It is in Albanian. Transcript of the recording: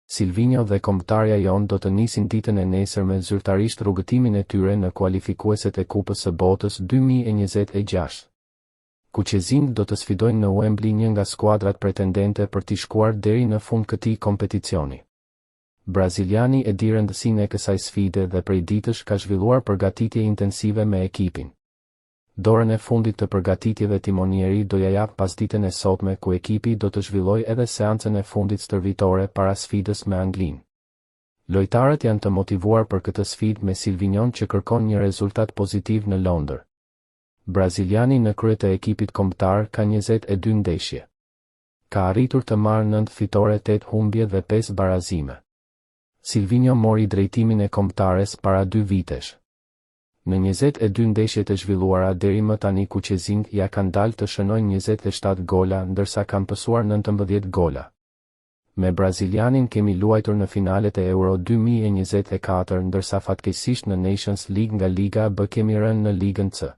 Silvinho dhe kombëtarja jon do të nisin ditën e nesërme zyrtarisht rrugëtimin e tyre në kualifikueset e Kupës së Botës 2026. Kuqezinjt do të sfidojnë në Wembley një nga skuadrat pretendente për t'i shkuar deri në fund këtij kompeticioni. Braziliani e di rëndësinë e kësaj sfide dhe prej ditësh ka zhvilluar përgatitje intensive me ekipin. Dorën e fundit të përgatitjeve timonieri do ja jap pasditën e sotme ku ekipi do të zhvillojë edhe seancën e fundit stërvitore para sfidës me Anglinë. Lojtarët janë të motivuar për këtë sfidë me Silvinhon që kërkon një rezultat pozitiv në Londër. Braziliani në krye të ekipit kombëtar ka 22 ndeshje. Ka arritur të marrë 9 fitore, 8 humbje dhe 5 barazime. Silvinho mori drejtimin e kombëtares para 2 vitesh. Në 22 ndeshjet e zhvilluara deri më tani kuqezinjt ja kanë dalë të shënojnë 27 gola ndërsa kanë pësuar 19 gola. Me brazilianin kemi luajtur në finalet e Euro 2024 ndërsa fatkeqësisht në Nations League nga Liga B kemi rënë në Ligën C.